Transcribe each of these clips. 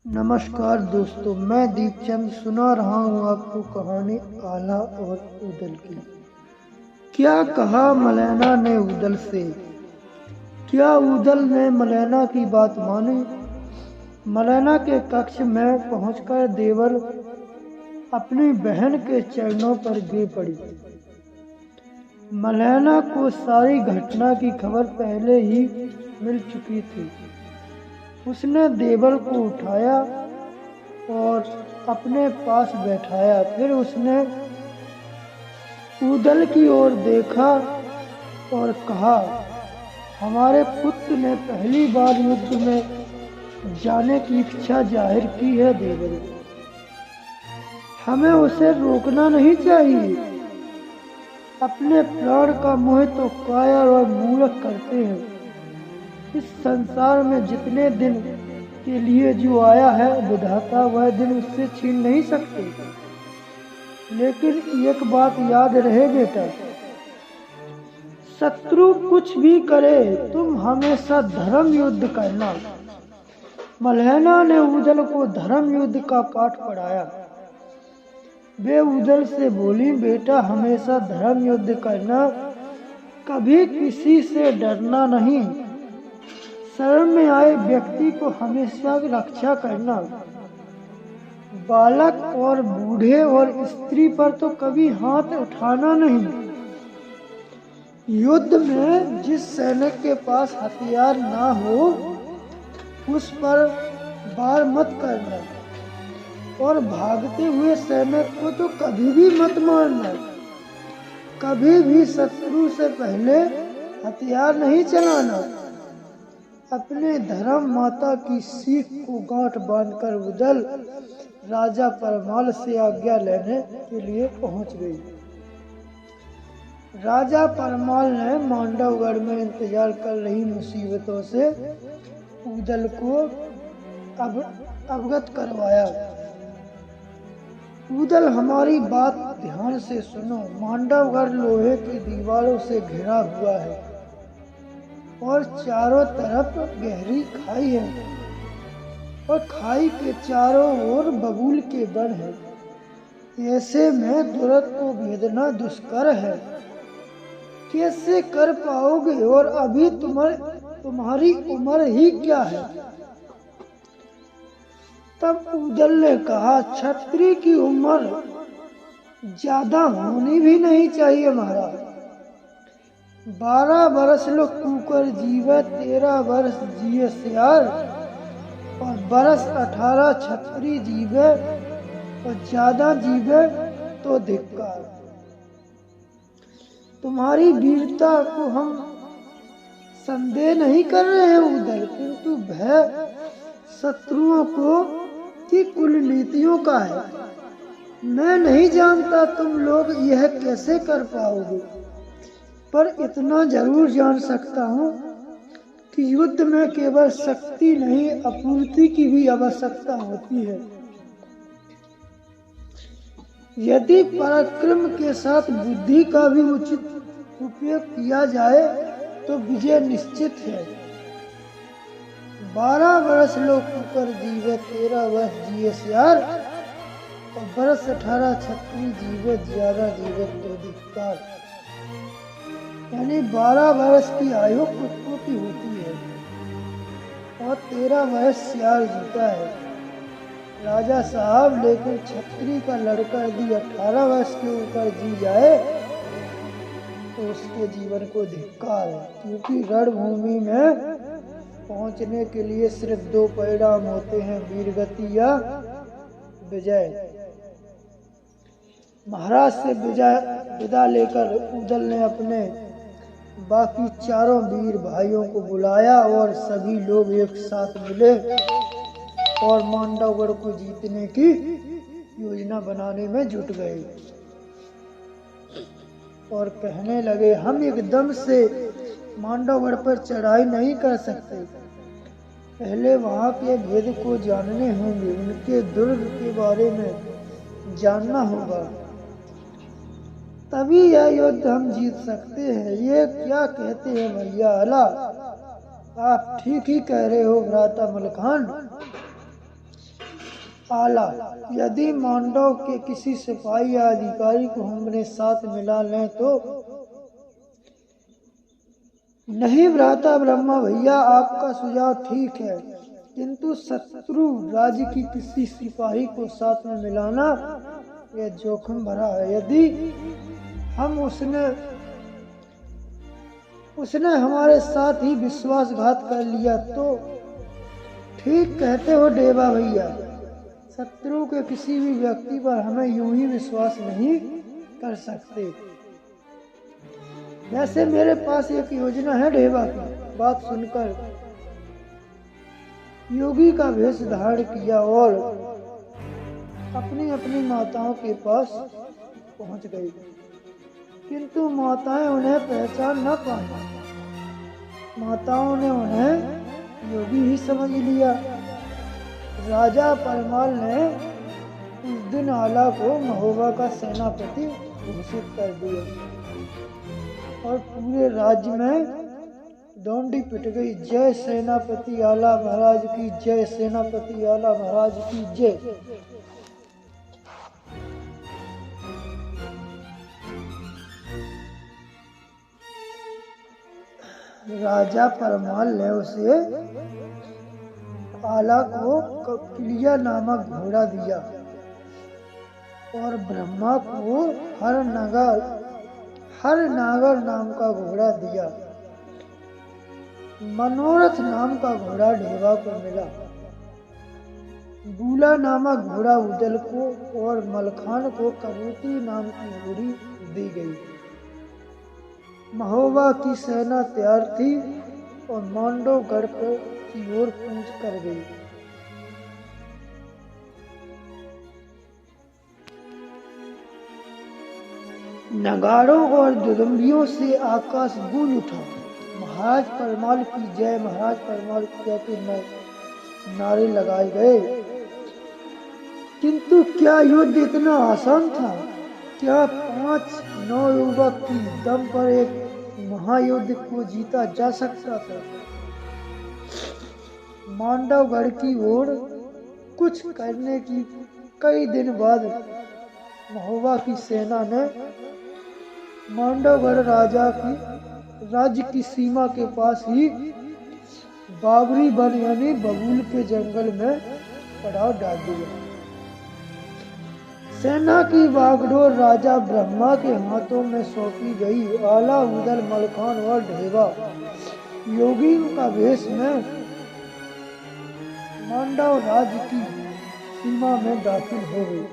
नमस्कार दोस्तों, मैं दीपचंद सुना रहा हूँ आपको कहानी आला और उदल की। क्या कहा मलैना ने उदल से? क्या उदल ने मलैना की बात मानी? मलैना के कक्ष में पहुंचकर देवर अपनी बहन के चरणों पर गिर पड़ी। मलैना को सारी घटना की खबर पहले ही मिल चुकी थी। उसने देवर को उठाया और अपने पास बैठाया। फिर उसने उदल की ओर देखा और कहा, हमारे पुत्र ने पहली बार युद्ध में जाने की इच्छा जाहिर की है देवर। हमें उसे रोकना नहीं चाहिए। अपने प्राण का मोह तो कायर और मूर्ख करते हैं। इस संसार में जितने दिन के लिए जो आया है विधाता, वह दिन उससे छीन नहीं सकते। लेकिन एक बात याद रहे बेटा, शत्रु कुछ भी करे तुम हमेशा धर्म युद्ध करना। मलैना ने उदल को धर्म युद्ध का पाठ पढ़ाया। वे उदल से बोली, बेटा हमेशा धर्म युद्ध करना, कभी किसी से डरना नहीं। शरण में आए व्यक्ति को हमेशा रक्षा करना। बालक और बूढ़े और स्त्री पर तो कभी हाथ उठाना नहीं। युद्ध में जिस सैनिक के पास हथियार ना हो उस पर वार मत करना, और भागते हुए सैनिक को तो कभी भी मत मारना। कभी भी शत्रु से पहले हथियार नहीं चलाना। अपने धर्म माता की सीख को गांठ बांधकर उदल राजा परमाल से आज्ञा लेने के लिए पहुंच गई। राजा परमाल ने मांडवगढ़ में इंतजार कर रही मुसीबतों से उदल को अवगत करवाया। उदल, हमारी बात ध्यान से सुनो। मांडवगढ़ लोहे की दीवारों से घिरा हुआ है और चारों तरफ गहरी खाई है, और खाई के चारों ओर बबूल के वन है। ऐसे में दुर्ग को भेदना दुष्कर है। कैसे कर पाओगे? और अभी तुम्हारी उम्र ही क्या है? तब उदल ने कहा, क्षत्रिय की उम्र ज्यादा होनी भी नहीं चाहिए महाराज। 12 वर्ष लोग कुकर जीवे, 13 वर्ष जिये सियार, और बरस 18 क्षत्रिय जीवे, और ज्यादा जीवे तो धिक्कार। तुम्हारी वीरता को हम संदेह नहीं कर रहे हैं उदल, किंतु भय शत्रुओं को की कुल नीतियों का है। मैं नहीं जानता तुम लोग यह कैसे कर पाओगे, पर इतना जरूर जान सकता हूँ कि युद्ध में केवल शक्ति नहीं, आपूर्ति की भी आवश्यकता होती है। यदि पराक्रम के साथ बुद्धि का भी उचित उपयोग किया जाए तो विजय निश्चित है। 12 वर्ष लोग कुकर जीवे, 13 वर्ष जिये सियार, और बरस 18 क्षत्रिय जीवे, ज्यादा जीवे तो धिक्कार। यानी 12 वर्ष की आयु कुत्तों की होती है और 13 वर्ष सियार जीता है। राजा साहब, लेकिन क्षत्रिय का लड़का यदि 18 वर्ष के ऊपर जी जाए तो उसके जीवन को धिक्कार है, क्योंकि रणभूमि में पहुंचने के लिए सिर्फ 2 परिणाम होते हैं, वीरगति या विजय। महाराज से विदा लेकर उदल ने अपने बाकी चारों वीर भाइयों को बुलाया और सभी लोग एक साथ मिले और मांडवगढ़ को जीतने की योजना बनाने में जुट गए और कहने लगे, हम एकदम से मांडवगढ़ पर चढ़ाई नहीं कर सकते। पहले वहां के भेद को जानने होंगे, उनके दुर्ग के बारे में जानना होगा, तभी यह युद्ध हम जीत सकते हैं। ये क्या कहते हैं भैया आला? आप ठीक ही कह रहे हो भ्राता मलखान। आला, यदि मांडव के किसी सिपाही या अधिकारी को हमने साथ मिला लें तो। नहीं भ्राता ब्रह्मा भैया, आपका सुझाव ठीक है, किंतु शत्रु राज्य की किसी सिपाही को साथ में मिलाना यह जोखिम भरा है। यदि हम उसने हमारे साथ ही विश्वासघात कर लिया तो। ठीक कहते हो देवा भैया, शत्रु के किसी भी व्यक्ति पर हमें यूं ही विश्वास नहीं कर सकते। वैसे मेरे पास एक योजना है देवा की। बात सुनकर योगी का वेश धारण किया और अपनी अपनी माताओं के पास पहुंच गई, किंतु माताएं उन्हें पहचान न पाई। माताओं ने उन्हें योगी ही समझ लिया। राजा परमाल ने उस दिन आला को महोबा का सेनापति घोषित कर दिया और पूरे राज्य में डोंडी पिट गई। जय सेनापति आला महाराज की जय, सेनापति आला महाराज की जय। राजा परमाल ने उसे आला को कपिलिया नामक घोड़ा दिया और ब्रह्मा को हर नागर नाम का घोड़ा दिया। मनोरथ नाम का घोड़ा ढेवा को मिला। बूला नामक घोड़ा उदल को और मलखान को कबूती नाम की घोड़ी दी गई। महोबा की सेना तैयार थी और मांडवगढ़ की ओर कूच कर गई। नगाड़ों और दुदुम्बियों से आकाश गूंज उठा। महाराज परमाल की जय, महाराज परमाल की जय के नारे लगाए गए। किंतु क्या युद्ध इतना आसान था? क्या 5 नवयुवक की दम पर एक महायुद्ध को जीता जा सकता था? मांडवगढ़ की ओर कुछ करने की कई दिन बाद महोबा की सेना ने मांडवगढ़ राज्य की सीमा के पास ही बाबरी वन यानी बबूल के जंगल में पड़ाव डाल दिया। सेना की बागडोर राजा ब्रह्मा के हाथों में सौंपी गई। आला, उदल, मलखान और ढेवा योगी का वेश में मांडव राज्य की सीमा में दाखिल हो गई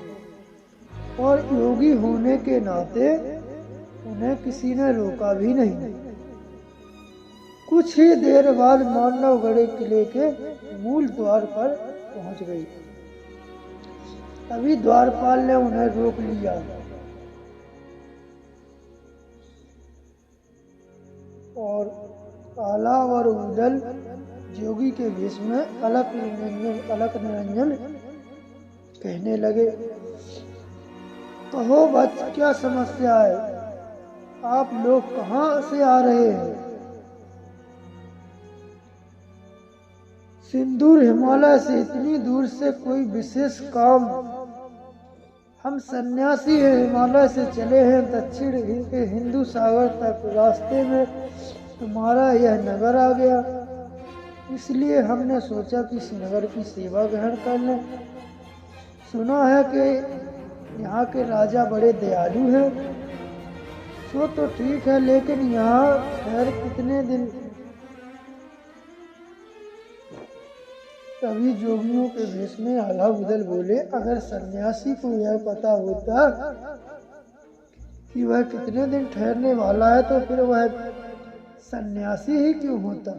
और योगी होने के नाते उन्हें किसी ने रोका भी नहीं। कुछ ही देर बाद मांडवगढ़ किले के मूल द्वार पर पहुंच गई। तभी द्वारपाल ने उन्हें रोक लिया। और आला और उदल जोगी के वेश में अलक निरंजन कहने लगे, कहो बच्च, क्या समस्या है? आप लोग कहाँ से आ रहे हैं? सिंदूर हिमालय से इतनी दूर से कोई विशेष काम? हम सन्यासी हैं, हिमालय से चले हैं दक्षिण के हिंदू सागर तक। रास्ते में तुम्हारा यह नगर आ गया, इसलिए हमने सोचा कि इस नगर की सेवा ग्रहण कर लें। सुना है कि यहाँ के राजा बड़े दयालु हैं। सो तो ठीक है, लेकिन यहाँ ठहर कितने दिन? तभी जोगियों के भेष में आला उदल बोले, अगर सन्यासी को यह पता होता कि वह कितने दिन ठहरने वाला है तो फिर वह सन्यासी ही क्यों होता?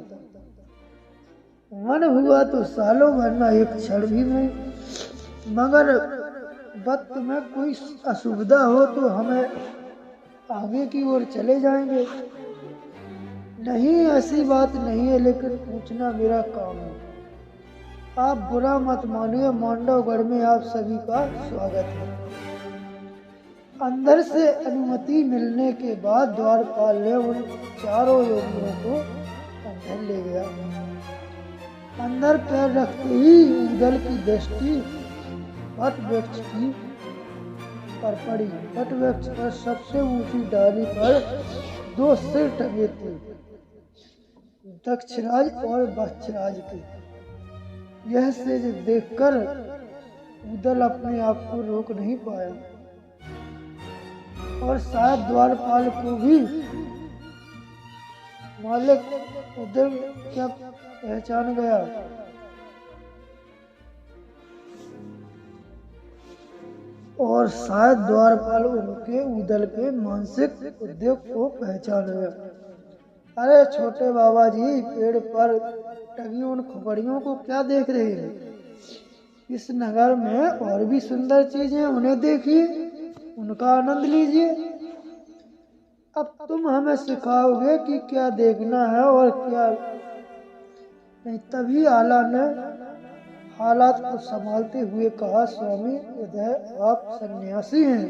मन हुआ तो सालों वरना एक क्षण भी नहीं। मगर वक्त में कोई असुविधा हो तो हमें आगे की ओर चले जाएंगे। नहीं, ऐसी बात नहीं है, लेकिन पूछना मेरा काम है। आप बुरा मत मानिए, मांडवगढ़ में आप सभी का स्वागत है। अंदर से अनुमति मिलने के बाद द्वारपाल ने उन चारों योगियों को अंदर ले गया। अंदर पैर रखते ही उदल की दृष्टि वट वृक्ष की पर पड़ी। वट वृक्ष पर सबसे ऊंची डाली पर 2 सिर टंगे थे, दक्षराज और बत्सराज के। यह सिर देखकर उदल अपने आप को रोक नहीं पाया और शायद द्वारपाल को भी मालिक उदल क्या पहचान गया। और शायद द्वारपाल उनके उदल के मानसिक उद्योग को पहचान गया। अरे छोटे बाबा जी, पेड़ पर टंगी उन खोपड़ियों को क्या देख रहे हैं? इस नगर में और भी सुंदर चीजें, उन्हें देखिए, उनका आनंद लीजिए। अब तुम हमें सिखाओगे कि क्या देखना है और क्या नहीं। तभी आला ने हालात को संभालते हुए कहा, स्वामी उदय, आप सन्यासी हैं।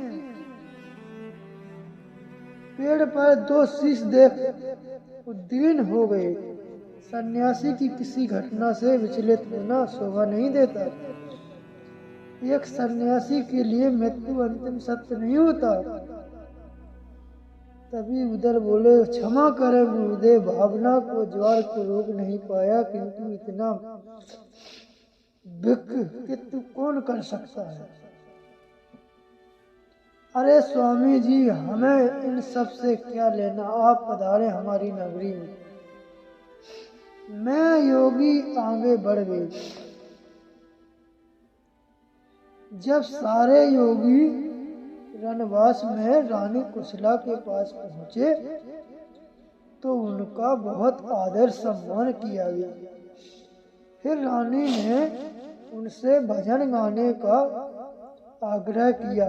पेड़ पर 2 शीश देख उद्दीन हो गए। सन्यासी की किसी घटना से विचलित होना शोभा नहीं देता। एक सन्यासी के लिए मृत्यु अंतिम सत्य नहीं होता। तभी उधर बोले, क्षमा करें गुरुदेव, भावना को ज्वार को रोक नहीं पाया, किंतु इतना विकृत कौन कर सकता है? अरे स्वामी जी, हमें इन सब से क्या लेना, आप पधारे हमारी नगरी में। मैं योगी आगे बढ़ गए। जब सारे योगी रणवास में रानी कुशला के पास पहुंचे तो उनका बहुत आदर सम्मान किया गया। फिर रानी ने उनसे भजन गाने का आग्रह किया।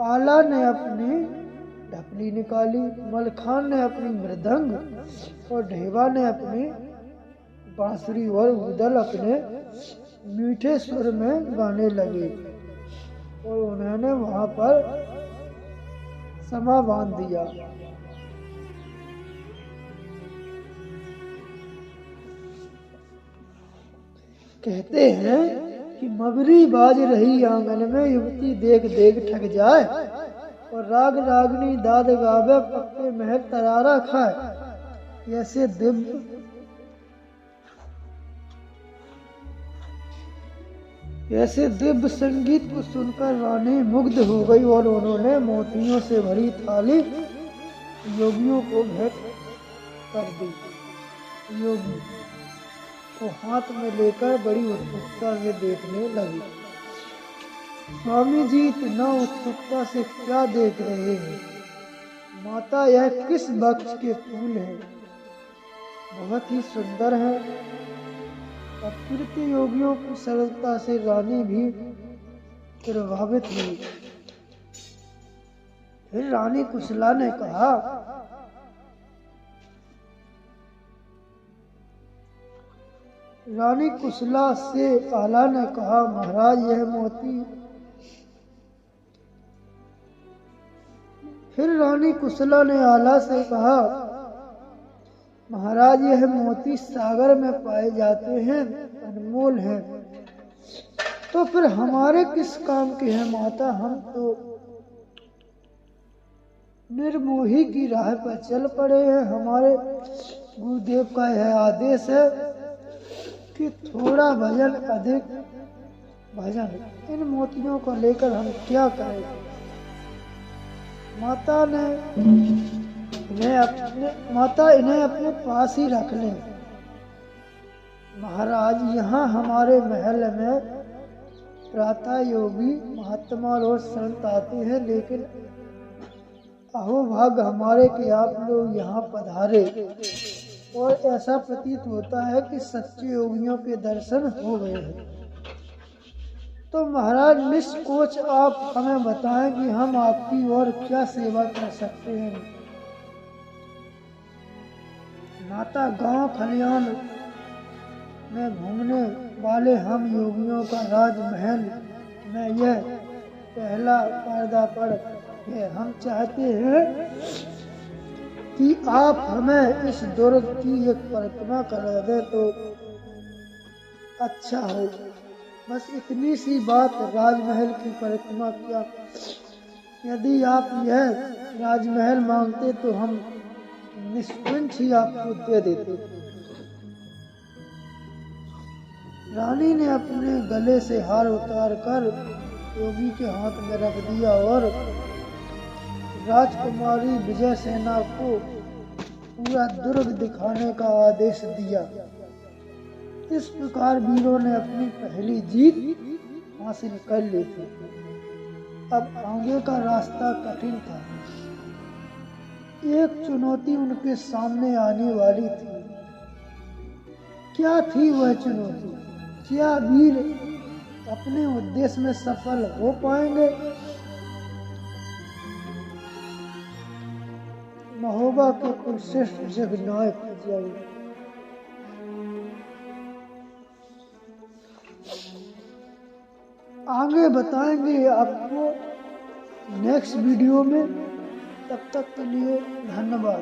आला ने अपनी ढपली निकाली, मलखान ने अपनी मृदंग और ढेबा ने अपनी बांसुरी और उदल अपने मीठे सुर में गाने लगे और उन्होंने वहां पर समा बांध दिया। कहते हैं कि मगरी बाज रही आंगन में, युवती देख देख ठग जाए और राग रागनी दाद गावे, पक्के महल तरारा खाए। ऐसे दिव्य संगीत को सुनकर रानी मुग्ध हो गई और उन्होंने मोतियों से भरी थाली योगियों को भेंट कर दी। योगी को हाथ में लेकर बड़ी उत्सुकता से देखने लगी। स्वामी जी, इतना उत्सुकता से क्या देख रहे हैं? माता, यह किस वृक्ष के फूल हैं? बहुत ही सुंदर है। अकृति योगियों की सरलता से रानी भी प्रभावित हुई। फिर रानी कुशला ने कहा, रानी कुशला से आला ने कहा, महाराज यह मोती। फिर रानी कुशला ने आला से कहा, महाराज यह मोती सागर में पाए जाते हैं, अनमोल हैं। तो फिर हमारे किस काम के हैं माता? हम तो निर्मोही की राह पर चल पड़े हैं। हमारे गुरुदेव का यह आदेश है कि थोड़ा भजन, अधिक भजन। इन मोतियों को लेकर हम क्या करें? माता इन्हें अपने पास ही रख लें। महाराज, यहाँ हमारे महल में प्रातः योगी महात्मा और संत आते हैं, लेकिन अहो भाग्य हमारे कि आप लोग यहाँ पधारे और ऐसा प्रतीत होता है कि सच्चे योगियों के दर्शन हो गए हैं। तो महाराज, निष्कोच आप हमें बताएं कि हम आपकी और क्या सेवा कर सकते हैं। माता, गांव खलियान में घूमने वाले हम योगियों का राजमहल में यह पहला पर्दापड़ है। हम चाहते हैं कि आप हमें इस दुर्ग की एक परिक्रमा करा दें तो अच्छा हो। बस इतनी सी बात राजमहल की परिक्रमा किया। यदि आप यह राजमहल मांगते तो हम निष्कंठ ही आपको दे देते। रानी ने अपने गले से हार उतार कर योगी के हाथ में रख दिया और राजकुमारी विजय सेना को पूरा दुर्ग दिखाने का आदेश दिया। इस प्रकार वीरों ने अपनी पहली जीत हासिल कर ली थी। अब आगे का रास्ता कठिन था। एक चुनौती उनके सामने आने वाली थी। क्या थी वह चुनौती? क्या वीर अपने उद्देश्य में सफल हो पाएंगे? महोबा के कुलश्रेष्ठ जगनायक आगे बताएंगे आपको नेक्स्ट वीडियो में। तब तक के लिए धन्यवाद।